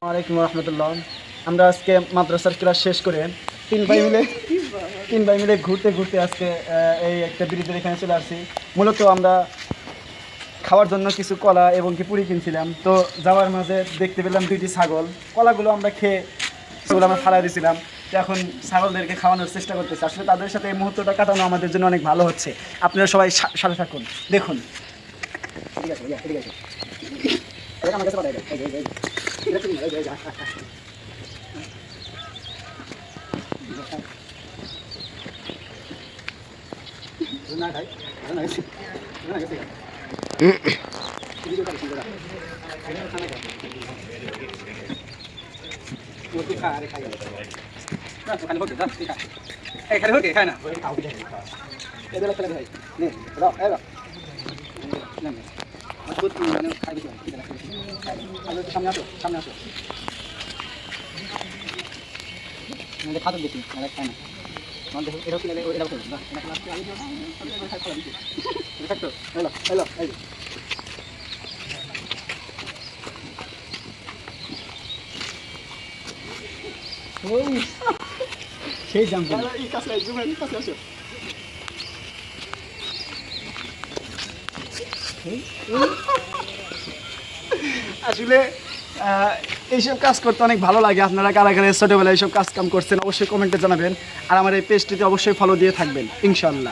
ওয়ালাইকুম রহমতুল্লাহ। আমরা আজকে মাদ্রাসার ক্লাস শেষ করে তিন ভাই মিলে ঘুরতে ঘুরতে আজকে এই একটা ব্রিজের এখানে চলে আসছি। মূলত আমরা খাওয়ার জন্য কিছু কলা এবং কি পুরি কিনছিলাম। তো যাওয়ার মাঝে দেখতে পেলাম দুইটি ছাগল। কলাগুলো আমরা খেয়ে সেগুলো আমরা ফালাই দিয়েছিলাম। তো এখন ছাগলদেরকে খাওয়ানোর চেষ্টা করতেছি। আসলে তাদের সাথে এই মুহূর্তটা কাটানো আমাদের জন্য অনেক ভালো হচ্ছে। আপনারা সবাই সাথে থাকুন, দেখুন। ঠিক আছে, ঠিক আছে, আমার কাছে পাঠাই দেন। সামনে আসো। খাদক দেখি খায় না। এটাও কিনে এটাও করুন সেই জাম্প আসলে এইসব কাজ করতে অনেক ভালো লাগে। আপনারা কারা কারা ছোটোবেলায় এইসব কাজ কাম করছেন অবশ্যই কমেন্টে জানাবেন। আর আমার এই পেজটিতে অবশ্যই ফলো দিয়ে থাকবেন ইনশাআল্লাহ।